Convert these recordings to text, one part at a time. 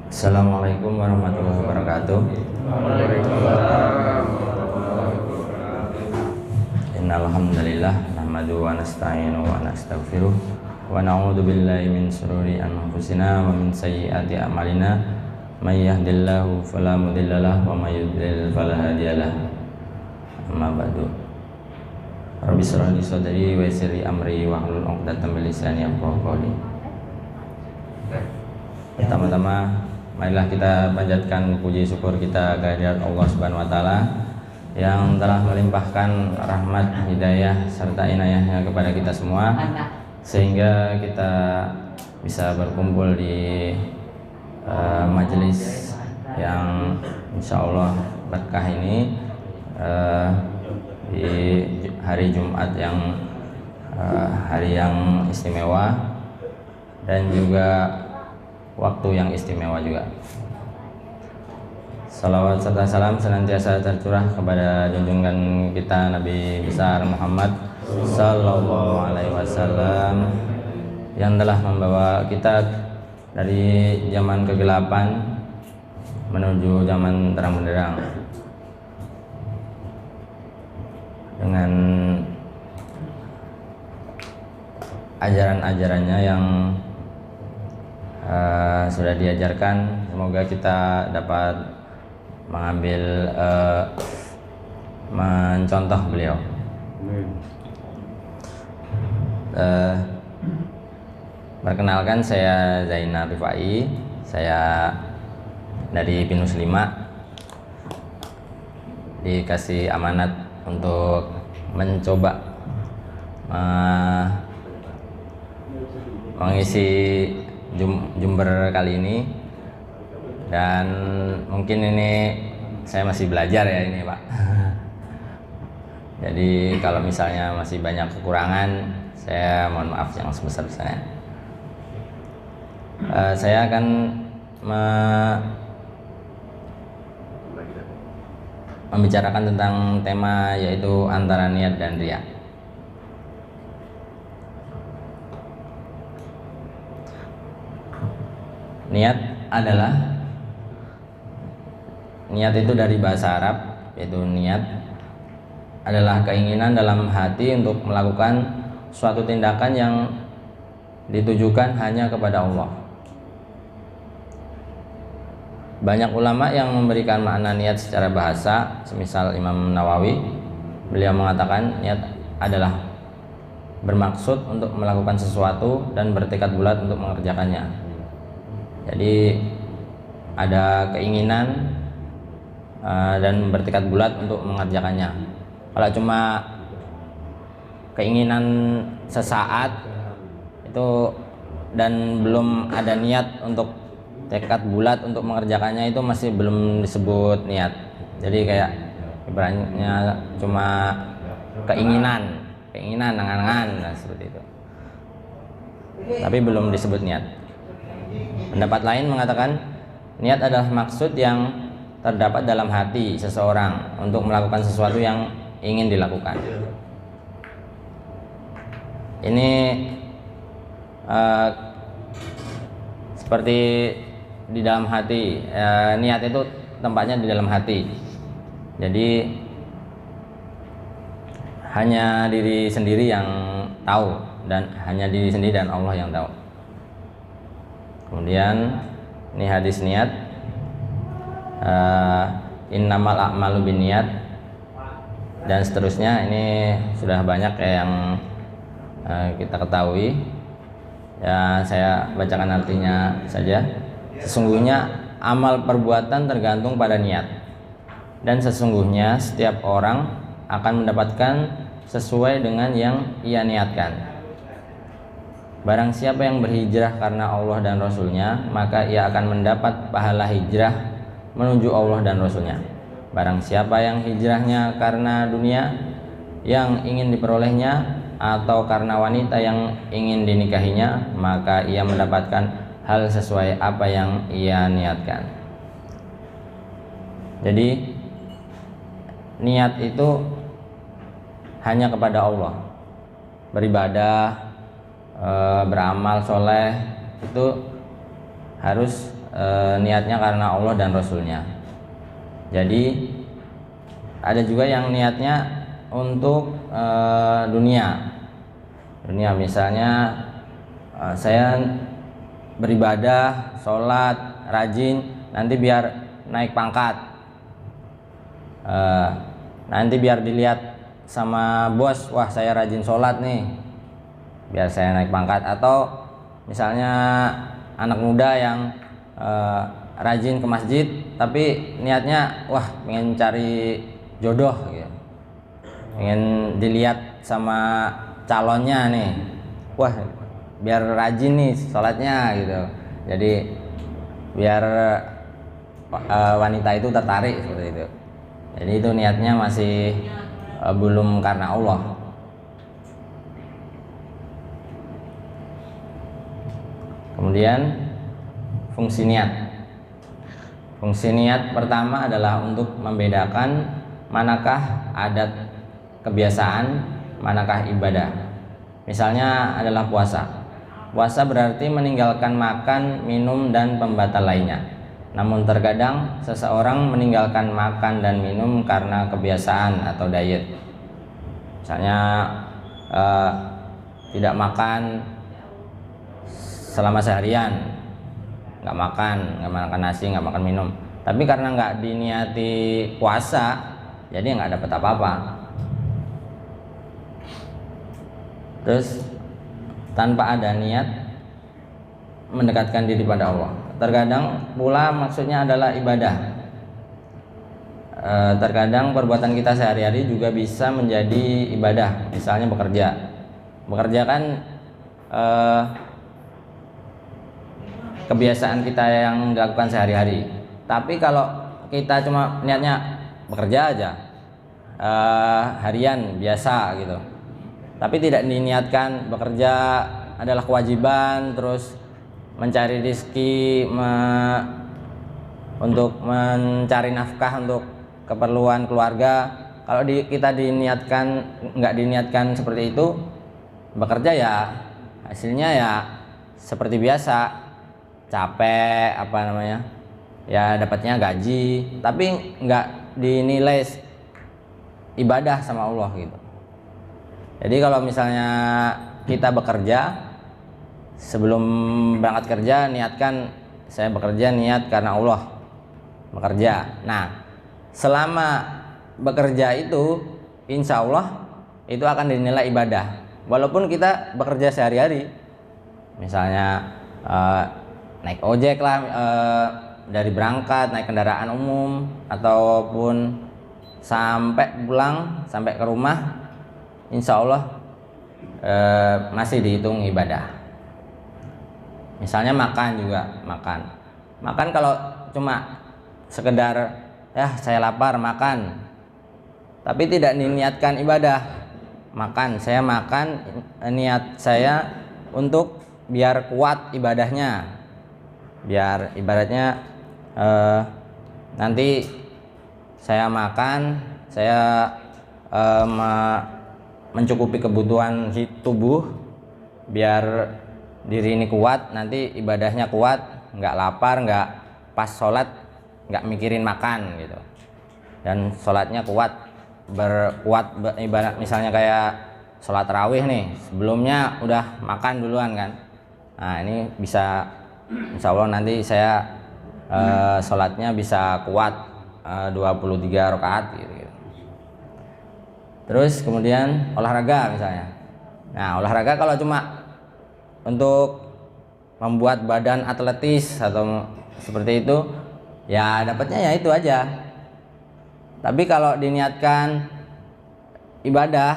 Assalamualaikum warahmatullahi wabarakatuh. Innal hamdalillah nahmaduhu wa nasta'inuhu wa nastaghfiruh wa na'udzu billahi min shururi anfusina wa min sayyiati a'malina may yahdihillahu fala mudhillalah wa may yudlil fala hadiyalah. Amma ba'du. Rabbi shrah li sadri wa yassir li amri wahlul 'uqdatam min lisani yafqahu qawli. Pertama-tama marilah kita panjatkan puji syukur kita kehadirat Allah Subhanahu wa taala yang telah melimpahkan rahmat, hidayah serta inayahnya kepada kita semua sehingga kita bisa berkumpul di majelis yang insyaallah berkah ini di hari Jumat yang hari yang istimewa dan juga waktu yang istimewa juga. Salawat serta salam senantiasa tercurah kepada junjungan kita Nabi besar Muhammad Sallallahu Alaihi Wasallam yang telah membawa kita dari zaman kegelapan menuju zaman terang benderang dengan ajaran-ajarannya yang sudah diajarkan. Semoga kita dapat mengambil mencontoh beliau. Perkenalkan, saya Zainal Rifai, saya dari Binus 5, dikasih amanat untuk mencoba mengisi Jumber kali ini, dan mungkin ini saya masih belajar ya ini Pak. Jadi kalau misalnya masih banyak kekurangan, saya mohon maaf yang sebesar-besarnya. Saya akan membicarakan tentang tema yaitu antara niat dan riya. Niat itu dari bahasa Arab, yaitu niat adalah keinginan dalam hati untuk melakukan suatu tindakan yang ditujukan hanya kepada Allah. Banyak ulama yang memberikan makna niat secara bahasa, semisal Imam Nawawi, beliau mengatakan niat adalah bermaksud untuk melakukan sesuatu dan bertekad bulat untuk mengerjakannya. Jadi ada keinginan dan bertekad bulat untuk mengerjakannya. Kalau cuma keinginan sesaat itu dan belum ada niat untuk tekad bulat untuk mengerjakannya, itu masih belum disebut niat. Jadi kayak ibaratnya cuma keinginan angan-angan seperti itu, tapi belum disebut niat. Pendapat lain mengatakan niat adalah maksud yang terdapat dalam hati seseorang untuk melakukan sesuatu yang ingin dilakukan. Ini seperti di dalam hati. Niat itu tempatnya di dalam hati. Jadi hanya diri sendiri yang tahu, dan hanya diri sendiri dan Allah yang tahu. Kemudian ini hadis niat, innamal a'malu binniyat, dan seterusnya. Ini sudah banyak yang kita ketahui. Ya, saya bacakan artinya saja. Sesungguhnya amal perbuatan tergantung pada niat, dan sesungguhnya setiap orang akan mendapatkan sesuai dengan yang ia niatkan. Barang siapa yang berhijrah karena Allah dan Rasulnya, maka ia akan mendapat pahala hijrah menuju Allah dan Rasulnya. Barang siapa yang hijrahnya karena dunia yang ingin diperolehnya atau karena wanita yang ingin dinikahinya, maka ia mendapatkan hal sesuai apa yang ia niatkan. Jadi niat itu hanya kepada Allah. Beribadah, beramal soleh itu harus niatnya karena Allah dan Rasulnya. Jadi ada juga yang niatnya untuk dunia, misalnya saya beribadah, sholat, rajin, nanti biar naik pangkat, nanti biar dilihat sama bos, wah saya rajin sholat nih, biar saya naik pangkat. Atau misalnya anak muda yang rajin ke masjid tapi niatnya wah pengen cari jodoh gitu, pengen dilihat sama calonnya nih, wah biar rajin nih sholatnya gitu, jadi biar wanita itu tertarik seperti itu. Jadi itu niatnya masih belum karena Allah. Kemudian fungsi niat. Fungsi niat pertama adalah untuk membedakan manakah adat kebiasaan, manakah ibadah. Misalnya adalah puasa. Puasa berarti meninggalkan makan, minum, dan pembatal lainnya. Namun terkadang seseorang meninggalkan makan dan minum karena kebiasaan atau diet. Misalnya tidak makan selama seharian, nggak makan nasi, nggak makan minum. Tapi karena nggak diniati puasa, jadi nggak dapat apa-apa. Terus tanpa ada niat mendekatkan diri pada Allah. Terkadang pula maksudnya adalah ibadah. Terkadang perbuatan kita sehari-hari juga bisa menjadi ibadah. Misalnya bekerja kan kebiasaan kita yang dilakukan sehari-hari. Tapi kalau kita cuma niatnya bekerja aja, harian biasa gitu, tapi tidak diniatkan bekerja adalah kewajiban, terus mencari rezeki, untuk mencari nafkah untuk keperluan keluarga. Kalau kita nggak diniatkan seperti itu, bekerja ya hasilnya ya seperti biasa, capek ya dapatnya gaji, tapi nggak dinilai ibadah sama Allah gitu. Jadi kalau misalnya kita bekerja, sebelum berangkat kerja niatkan saya bekerja niat karena Allah bekerja. Nah, selama bekerja itu insya Allah itu akan dinilai ibadah, walaupun kita bekerja sehari-hari. Misalnya naik ojek lah, dari berangkat naik kendaraan umum, ataupun sampai pulang, sampai ke rumah, insya Allah masih dihitung ibadah. Misalnya makan juga, makan kalau cuma sekedar ya saya lapar makan, tapi tidak diniatkan ibadah. Saya makan niat saya untuk biar kuat ibadahnya, biar ibaratnya nanti saya makan, saya mencukupi kebutuhan tubuh, biar diri ini kuat, nanti ibadahnya kuat, nggak lapar, nggak pas sholat nggak mikirin makan gitu, dan sholatnya kuat, ibarat misalnya kayak sholat tarawih nih, sebelumnya udah makan duluan kan. Nah ini bisa insya Allah nanti saya sholatnya bisa kuat 23 rakaat gitu. Terus kemudian olahraga misalnya. Nah olahraga kalau cuma untuk membuat badan atletis atau seperti itu, ya dapatnya ya itu aja. Tapi kalau diniatkan ibadah,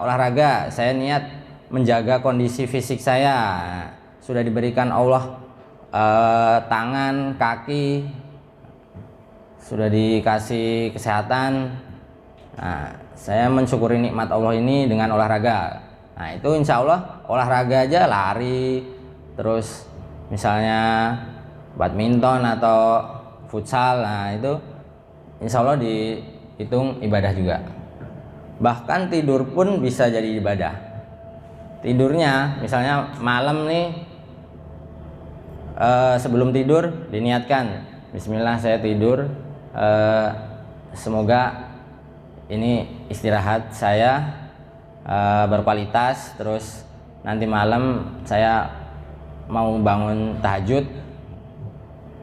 olahraga, saya niat menjaga kondisi fisik saya, sudah diberikan Allah tangan, kaki, sudah dikasih kesehatan. Nah, saya mensyukuri nikmat Allah ini dengan olahraga. Nah itu insya Allah olahraga aja, lari, terus misalnya badminton atau futsal, nah itu insya Allah dihitung ibadah juga. Bahkan tidur pun bisa jadi ibadah. Tidurnya misalnya malam nih sebelum tidur diniatkan, Bismillah saya tidur, semoga ini istirahat saya berkualitas, terus nanti malam saya mau bangun tahajud,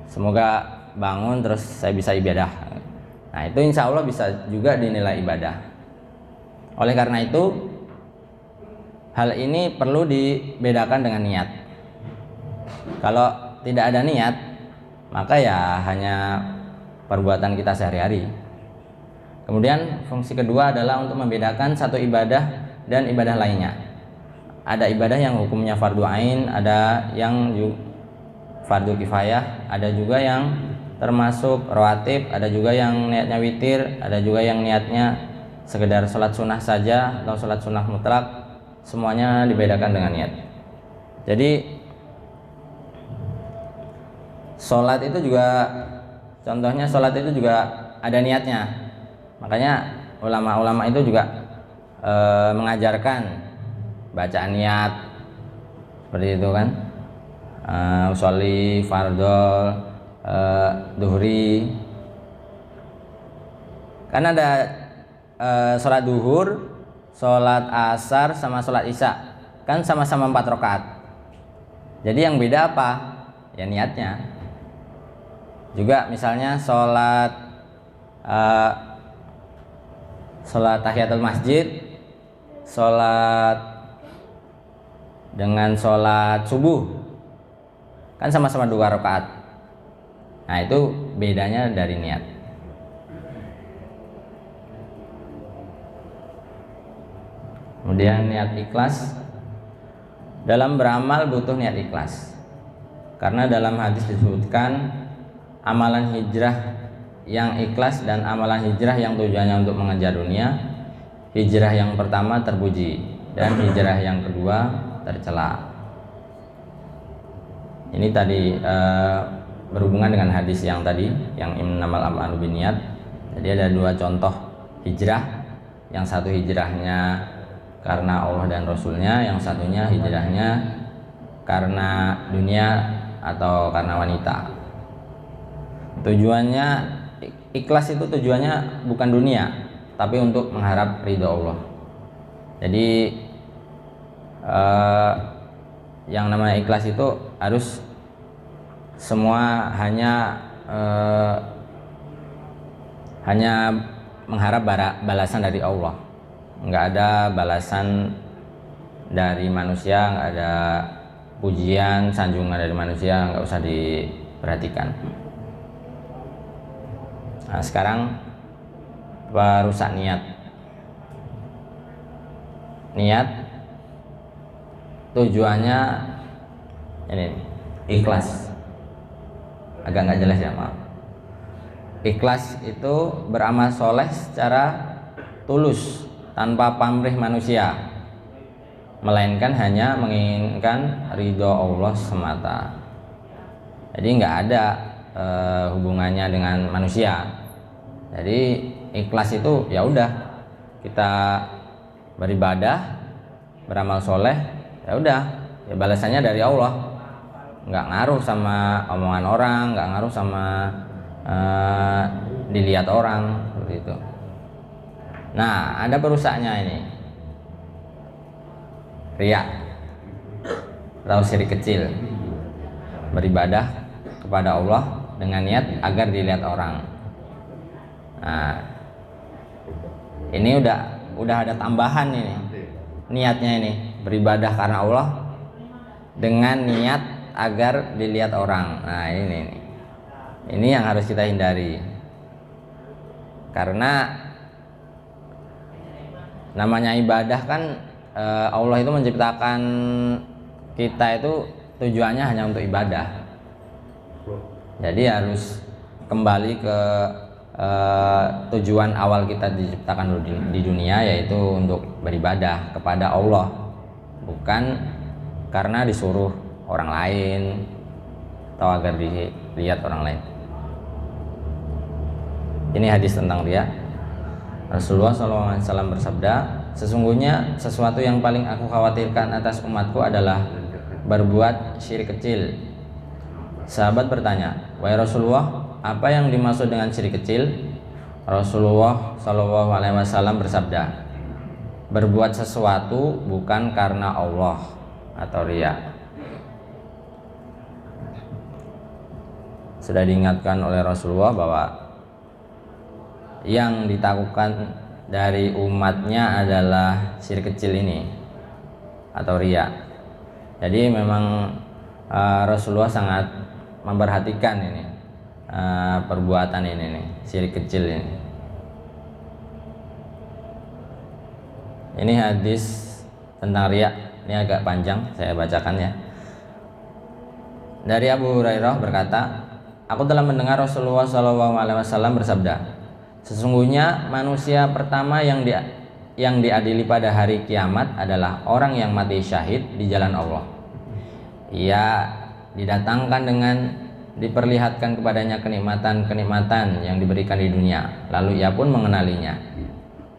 semoga bangun terus saya bisa ibadah. Nah itu insya Allah bisa juga dinilai ibadah. Oleh karena itu hal ini perlu dibedakan dengan niat. Kalau tidak ada niat, maka ya hanya perbuatan kita sehari-hari. Kemudian fungsi kedua adalah untuk membedakan satu ibadah dan ibadah lainnya. Ada ibadah yang hukumnya fardu ain, ada yang fardu kifayah, ada juga yang termasuk rawatib, ada juga yang niatnya witir, ada juga yang niatnya sekedar sholat sunnah saja atau sholat sunnah mutlak. Semuanya dibedakan dengan niat. Jadi sholat itu juga, contohnya sholat itu juga ada niatnya. Makanya ulama-ulama itu juga mengajarkan bacaan niat seperti itu kan, usolli fardol duhri, kan ada sholat duhur, sholat asar sama sholat isya, kan sama-sama 4 rakaat. Jadi yang beda apa? Ya niatnya. Juga misalnya sholat tahiyatul masjid, sholat dengan sholat subuh, kan sama-sama 2 rakaat. Nah itu bedanya dari niat. Kemudian niat ikhlas. Dalam beramal butuh niat ikhlas, karena dalam hadis disebutkan amalan hijrah yang ikhlas dan amalan hijrah yang tujuannya untuk mengejar dunia, hijrah yang pertama terpuji dan hijrah yang kedua tercela. Ini tadi berhubungan dengan hadis yang tadi, yang innamal a'malu binniyat. Jadi ada 2 contoh hijrah, yang satu hijrahnya karena Allah dan Rasulnya, yang satunya hijrahnya karena dunia atau karena wanita. Tujuannya ikhlas itu tujuannya bukan dunia, tapi untuk mengharap ridho Allah. Jadi yang namanya ikhlas itu harus semua hanya mengharap balasan dari Allah, nggak ada balasan dari manusia, nggak ada pujian sanjungan dari manusia, nggak usah diperhatikan. Nah, sekarang perusak niat. Niat tujuannya ini ikhlas. Agak nggak jelas ya, maaf. Ikhlas itu beramal soleh secara tulus tanpa pamrih manusia, melainkan hanya menginginkan ridho Allah semata. Jadi nggak ada hubungannya dengan manusia. Jadi ikhlas itu ya udah, kita beribadah, beramal soleh, ya udah, ya balasannya dari Allah, nggak ngaruh sama omongan orang, nggak ngaruh sama dilihat orang seperti itu. Nah, ada perusaknya ini, riya atau syirik kecil, beribadah kepada Allah dengan niat agar dilihat orang. Nah, ini udah ada tambahan ini, niatnya ini beribadah karena Allah dengan niat agar dilihat orang. Nah ini yang harus kita hindari, karena namanya ibadah kan Allah itu menciptakan kita itu tujuannya hanya untuk ibadah. Jadi harus kembali ke tujuan awal kita diciptakan di dunia, yaitu untuk beribadah kepada Allah, bukan karena disuruh orang lain atau agar dilihat orang lain. Ini hadis tentang riya. Rasulullah SAW bersabda, sesungguhnya sesuatu yang paling aku khawatirkan atas umatku adalah berbuat syirik kecil. Sahabat bertanya, "Wahai Rasulullah, apa yang dimaksud dengan syirik kecil?" Rasulullah Shallallahu Alaihi Wasallam bersabda, "Berbuat sesuatu bukan karena Allah atau riya." Sudah diingatkan oleh Rasulullah bahwa yang ditakutkan dari umatnya adalah syirik kecil ini atau riya. Jadi memang Rasulullah sangat memperhatikan ini perbuatan ini nih, syirik kecil ini. Ini hadis tentang riya, ini agak panjang, saya bacakan ya. Dari Abu Hurairah berkata, "Aku telah mendengar Rasulullah SAW bersabda, sesungguhnya manusia pertama yang diadili pada hari kiamat adalah orang yang mati syahid di jalan Allah. Ia didatangkan dengan diperlihatkan kepadanya kenikmatan-kenikmatan yang diberikan di dunia, lalu ia pun mengenalinya.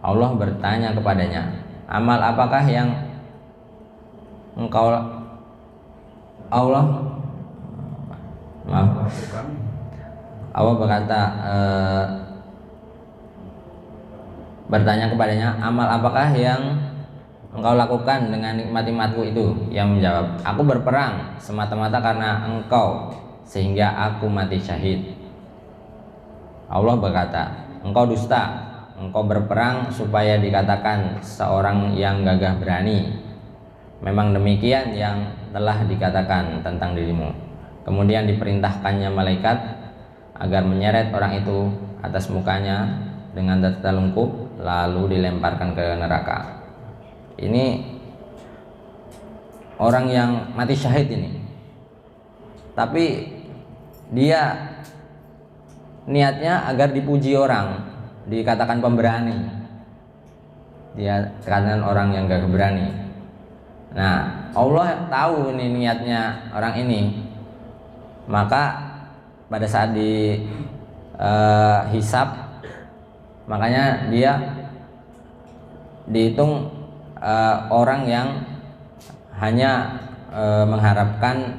Allah bertanya kepadanya, amal apakah yang engkau Allah berkata bertanya kepadanya, amal apakah yang engkau lakukan dengan nikmat-nikmatku itu? Yang menjawab, aku berperang semata-mata karena engkau sehingga aku mati syahid. Allah berkata, engkau dusta, engkau berperang supaya dikatakan seorang yang gagah berani. Memang demikian yang telah dikatakan tentang dirimu. Kemudian diperintahkannya malaikat agar menyeret orang itu atas mukanya dengan tertelungkup, lalu dilemparkan ke neraka. Ini orang yang mati syahid ini, tapi dia niatnya agar dipuji orang, dikatakan pemberani. Dia katakan orang yang gagah berani. Nah, Allah tahu ini niatnya orang ini, maka pada saat hisab, makanya dia dihitung orang yang hanya mengharapkan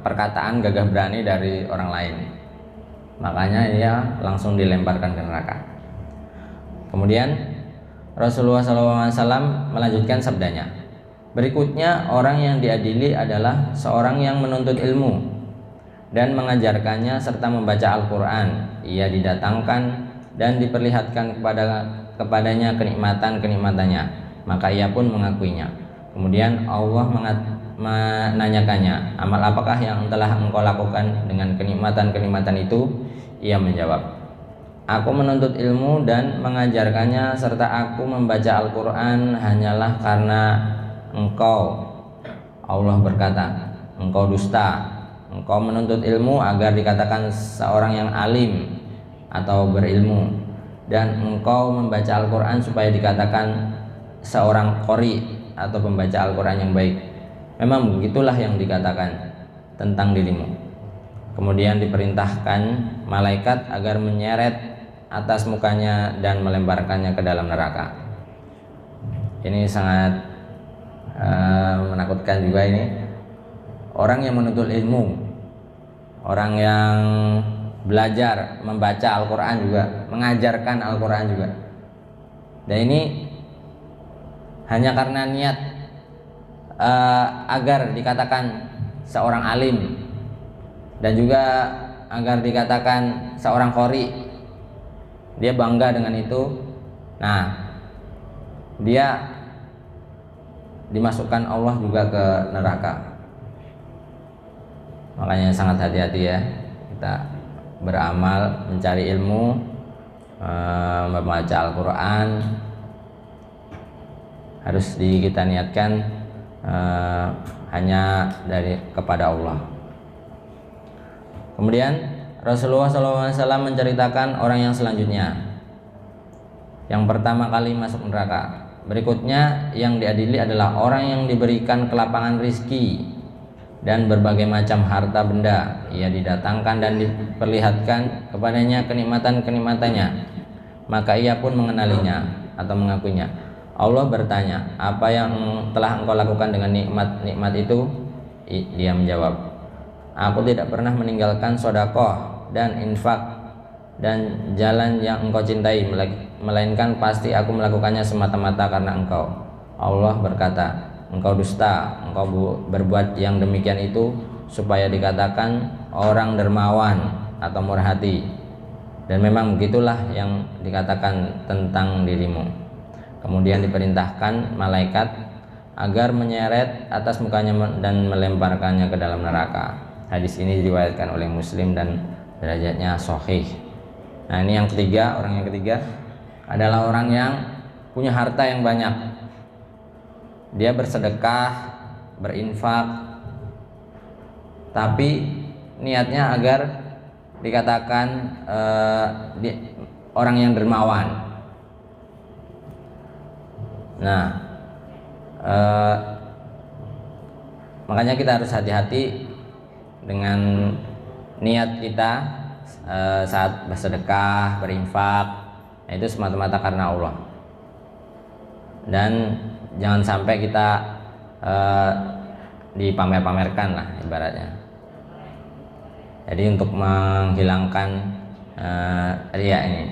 perkataan gagah berani dari orang lain, makanya dia langsung dilemparkan ke neraka. Kemudian Rasulullah SAW melanjutkan sabdanya, berikutnya orang yang diadili adalah seorang yang menuntut ilmu dan mengajarkannya serta membaca Al-Quran. Ia didatangkan dan diperlihatkan kepadanya kenikmatan-kenikmatannya, maka ia pun mengakuinya. Kemudian Allah menanyakannya, amal apakah yang telah engkau lakukan dengan kenikmatan-kenikmatan itu? Ia menjawab, aku menuntut ilmu dan mengajarkannya serta aku membaca Al-Quran hanyalah karena engkau. Allah berkata, engkau dusta, engkau menuntut ilmu agar dikatakan seorang yang alim atau berilmu, dan engkau membaca Al-Quran supaya dikatakan seorang qori atau pembaca Al-Quran yang baik. Memang begitulah yang dikatakan tentang dirimu. Kemudian diperintahkan malaikat agar menyeret atas mukanya dan melemparkannya ke dalam neraka. Ini sangat menakutkan juga ini. Orang yang menuntut ilmu, orang yang belajar membaca Al-Quran juga, mengajarkan Al-Quran juga, dan ini hanya karena niat agar dikatakan seorang alim dan juga agar dikatakan seorang qori, dia bangga dengan itu. Nah, dia dimasukkan Allah juga ke neraka. Makanya sangat hati-hati ya, kita beramal, mencari ilmu, membaca Al-Quran, harus kita niatkan hanya kepada Allah. Kemudian Rasulullah SAW menceritakan orang yang selanjutnya, yang pertama kali masuk neraka. Berikutnya yang diadili adalah orang yang diberikan kelapangan rizki dan berbagai macam harta benda. Ia didatangkan dan diperlihatkan kepadanya kenikmatan-kenikmatannya, maka ia pun mengenalinya atau mengakuinya. Allah bertanya, apa yang telah engkau lakukan dengan nikmat-nikmat itu? Dia menjawab, Aku tidak pernah meninggalkan sodakoh dan infak dan jalan yang engkau cintai, melainkan pasti aku melakukannya semata-mata karena engkau. Allah berkata, engkau dusta, engkau berbuat yang demikian itu supaya dikatakan orang dermawan atau murah hati, dan memang begitulah yang dikatakan tentang dirimu. Kemudian diperintahkan malaikat agar menyeret atas mukanya dan melemparkannya ke dalam neraka. Hadis ini diriwayatkan oleh Muslim dan derajatnya sahih. Nah, ini yang ketiga, orang yang ketiga adalah orang yang punya harta yang banyak. Dia bersedekah, berinfak, tapi niatnya agar dikatakan orang yang dermawan. Nah, makanya kita harus hati-hati dengan niat kita saat bersedekah, berinfak. Nah, itu semata-mata karena Allah, dan jangan sampai kita dipamer-pamerkan lah ibaratnya. Jadi untuk menghilangkan riya ini.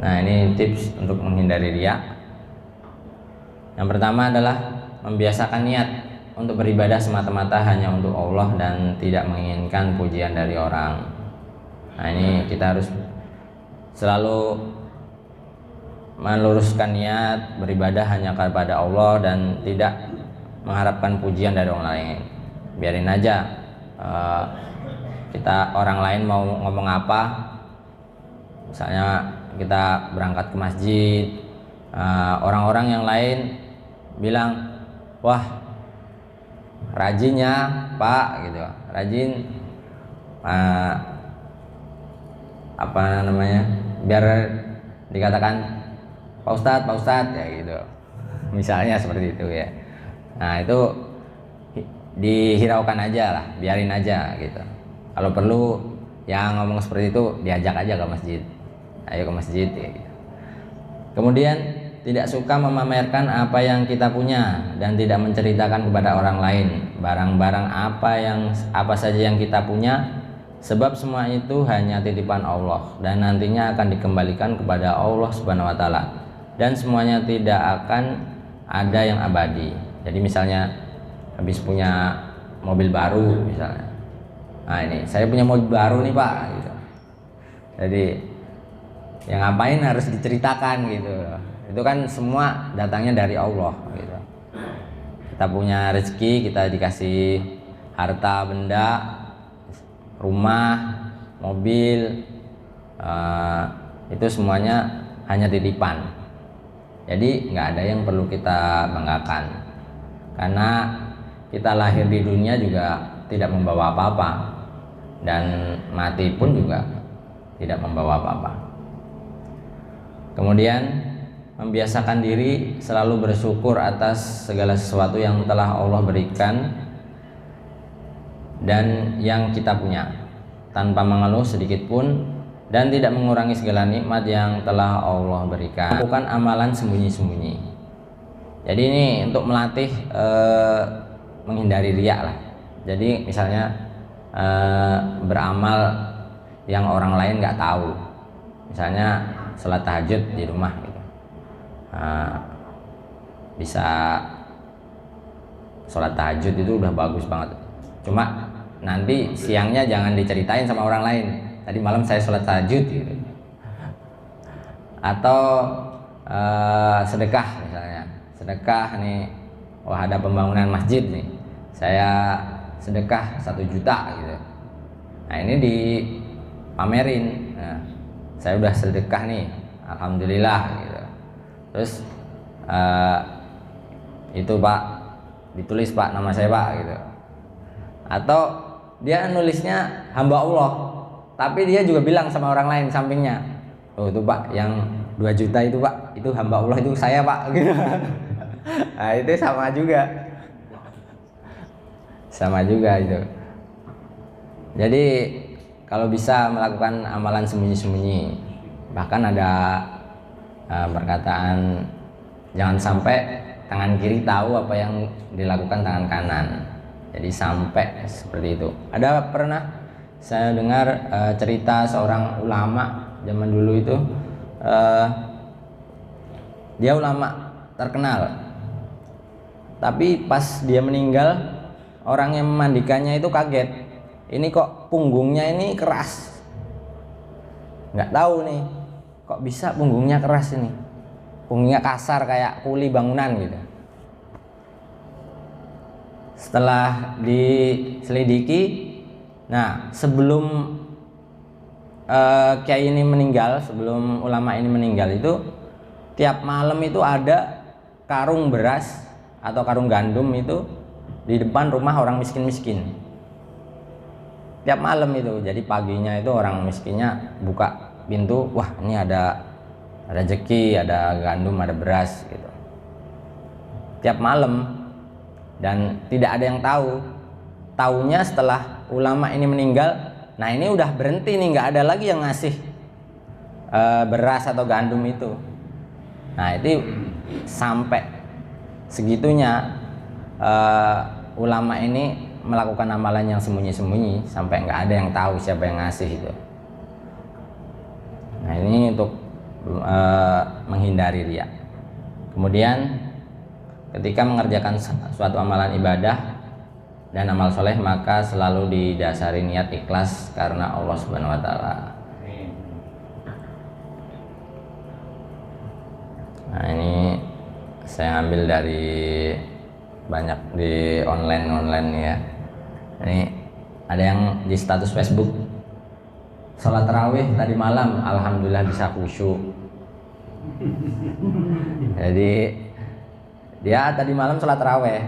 Nah, ini tips untuk menghindari riya. Yang pertama adalah membiasakan niat untuk beribadah semata-mata hanya untuk Allah dan tidak menginginkan pujian dari orang. Nah, ini kita harus selalu meluruskan niat beribadah hanya kepada Allah dan tidak mengharapkan pujian dari orang lain. Biarin aja kita orang lain mau ngomong apa. Misalnya kita berangkat ke masjid, orang-orang yang lain bilang, wah rajinnya Pak gitu, rajin apa namanya, biar dikatakan Pak Ustadz ya gitu, misalnya seperti itu ya. Nah, itu dihiraukan aja lah, biarin aja gitu. Kalau perlu yang ngomong seperti itu diajak aja ke masjid, ayo ke masjid ya gitu. Kemudian tidak suka memamerkan apa yang kita punya dan tidak menceritakan kepada orang lain barang-barang apa saja yang kita punya, sebab semua itu hanya titipan Allah dan nantinya akan dikembalikan kepada Allah Subhanahu wa taala, dan semuanya tidak akan ada yang abadi. Jadi misalnya habis punya mobil baru misalnya, nah ini saya punya mobil baru nih Pak gitu. Jadi yang ngapain harus diceritakan gitu. Itu kan semua datangnya dari Allah gitu. Kita punya rezeki, kita dikasih harta benda, rumah, mobil, itu semuanya hanya titipan. Jadi nggak ada yang perlu kita banggakan, karena kita lahir di dunia juga tidak membawa apa-apa, dan mati pun juga tidak membawa apa-apa. Kemudian membiasakan diri selalu bersyukur atas segala sesuatu yang telah Allah berikan dan yang kita punya, tanpa mengeluh sedikit pun dan tidak mengurangi segala nikmat yang telah Allah berikan. Lakukan amalan sembunyi-sembunyi. Jadi ini untuk melatih menghindari riya lah. Jadi misalnya beramal yang orang lain nggak tahu, misalnya sholat tahajud di rumah gitu. Bisa sholat tahajud itu udah bagus banget, cuma nanti siangnya jangan diceritain sama orang lain, tadi malam saya sholat tahajud gitu. Atau sedekah misalnya, sedekah nih, wah ada pembangunan masjid nih, saya sedekah 1 juta gitu. Nah ini dipamerin, nah, saya udah sedekah nih, alhamdulillah gitu. Terus itu Pak, ditulis Pak nama saya Pak gitu. Atau dia nulisnya hamba Allah, tapi dia juga bilang sama orang lain sampingnya, oh itu Pak yang 2 juta itu Pak, itu hamba Allah, itu saya Pak gitu. Nah itu sama juga itu. Jadi kalau bisa melakukan amalan sembunyi-sembunyi, bahkan ada perkataan jangan sampai tangan kiri tahu apa yang dilakukan tangan kanan. Jadi sampai seperti itu. Ada pernah saya dengar cerita seorang ulama zaman dulu itu, dia ulama terkenal, tapi pas dia meninggal orang yang memandikannya itu kaget, ini kok punggungnya ini keras, nggak tahu nih kok bisa punggungnya keras, ini punggungnya kasar kayak kuli bangunan gitu. Setelah diselidiki, nah sebelum kiai ini meninggal, sebelum ulama ini meninggal itu tiap malam itu ada karung beras atau karung gandum itu di depan rumah orang miskin-miskin. Tiap malam itu, jadi paginya itu orang miskinnya buka pintu, wah ini ada rezeki, ada gandum, ada beras gitu. Tiap malam. Dan tidak ada yang tahu. Taunya setelah ulama ini meninggal, nah ini udah berhenti nih, nggak ada lagi yang ngasih beras atau gandum itu. Nah itu sampai segitunya ulama ini melakukan amalan yang sembunyi-sembunyi sampai nggak ada yang tahu siapa yang ngasih itu. Nah ini untuk menghindari riya. Kemudian ketika mengerjakan suatu amalan ibadah dan amal soleh, maka selalu didasari niat ikhlas karena Allah Subhanahu wa Ta'ala. Nah ini saya ambil dari banyak di online ya. Ini ada yang di status Facebook, sholat tarawih tadi malam alhamdulillah bisa khusyuk. Jadi dia tadi malam sholat tarawih,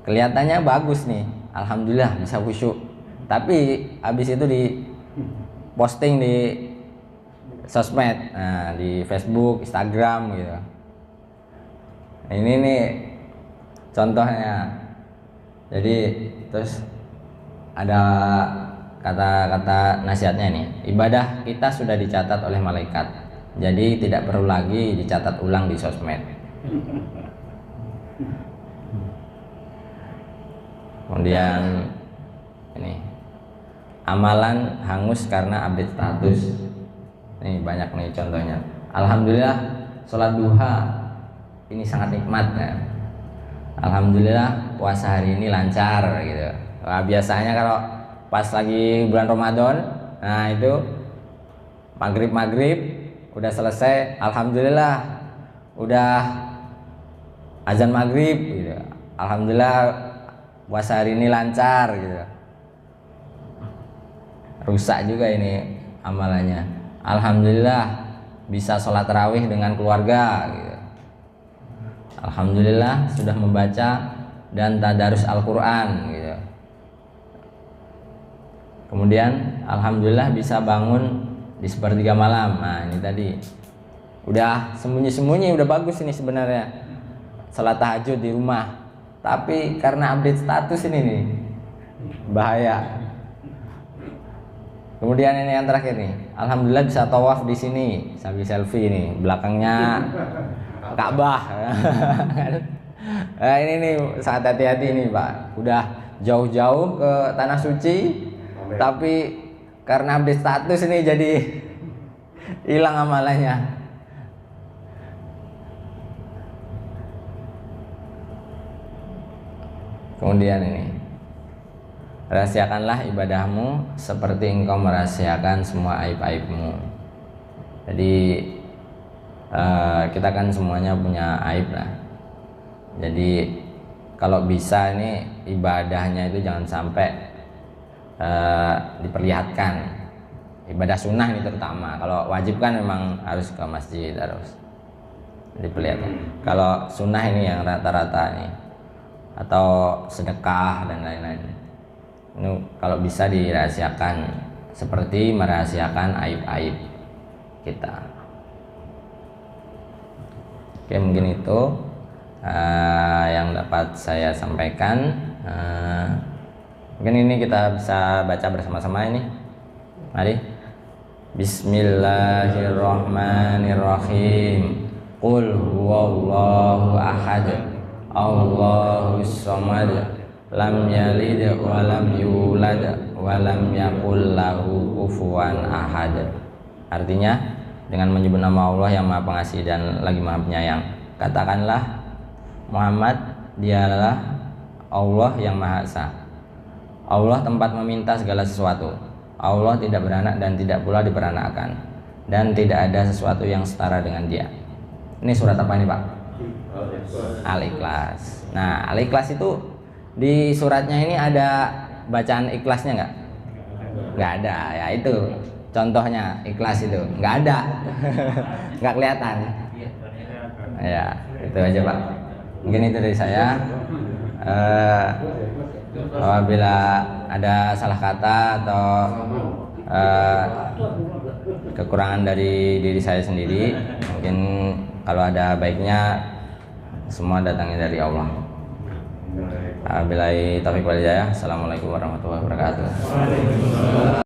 kelihatannya bagus nih, alhamdulillah bisa khusyuk. Tapi habis itu di posting di sosmed, nah, di Facebook, Instagram gitu. Ini nih contohnya. Jadi terus ada kata-kata nasihatnya nih, ibadah kita sudah dicatat oleh malaikat, jadi tidak perlu lagi dicatat ulang di sosmed. Kemudian ini amalan hangus karena update status. Ini banyak nih contohnya. Alhamdulillah sholat duha ini sangat nikmat ya. Alhamdulillah puasa hari ini lancar gitu. Nah, biasanya kalau pas lagi bulan Ramadan, nah itu maghrib udah selesai, alhamdulillah udah azan maghrib gitu. Alhamdulillah puasa hari ini lancar gitu. Rusak juga ini amalannya. Alhamdulillah bisa sholat tarawih dengan keluarga gitu. Alhamdulillah sudah membaca dan tadarus Al-Quran gitu. Kemudian alhamdulillah bisa bangun di sepertiga malam. Nah ini tadi udah sembunyi-sembunyi, udah bagus ini sebenarnya salat tahajud di rumah, tapi karena update status ini nih bahaya. Kemudian ini yang terakhir nih, alhamdulillah bisa tawaf di sini sambil selfie nih, belakangnya Ka'bah. Nah, ini nih sangat hati-hati nih Pak, udah jauh-jauh ke tanah suci, tapi karena update status ini jadi hilang amalannya. Kemudian ini, rahasiakanlah ibadahmu seperti engkau merahasiakan semua aib-aibmu. Jadi kita kan semuanya punya aib lah. Jadi kalau bisa ini ibadahnya itu jangan sampai diperlihatkan. Ibadah sunnah ini terutama. Kalau wajib kan memang harus ke masjid, harus diperlihatkan. Kalau sunnah ini yang rata-rata nih, atau sedekah dan lain-lain, ini kalau bisa dirahasiakan seperti merahasiakan aib-aib kita. Oke, mungkin itu yang dapat saya sampaikan. Mungkin ini kita bisa baca bersama-sama ini. Mari. Bismillahirrahmanirrahim. Qul huwallahu ahad, Allahus samad, lam yalid wa lam yulad wa lam yakul lahu kufuwan ahad. Artinya, dengan menyebut nama Allah yang Maha Pengasih dan lagi Maha Penyayang, katakanlah Muhammad dialah Allah yang Maha Esa. Allah tempat meminta segala sesuatu. Allah tidak beranak dan tidak pula diperanakkan, dan tidak ada sesuatu yang setara dengan Dia. Ini surat apa nih Pak? Al-Ikhlas. Nah, Al-Ikhlas itu di suratnya ini ada bacaan ikhlasnya nggak? Nggak ada. Ya itu contohnya ikhlas itu nggak ada. Nggak kelihatan. Ya itu aja Pak. Mungkin itu dari saya. Apabila ada salah kata atau kekurangan dari diri saya sendiri, mungkin kalau ada baiknya semua datangnya dari Allah. Wabillahi taufiq wal hidayah. Assalamualaikum warahmatullahi wabarakatuh.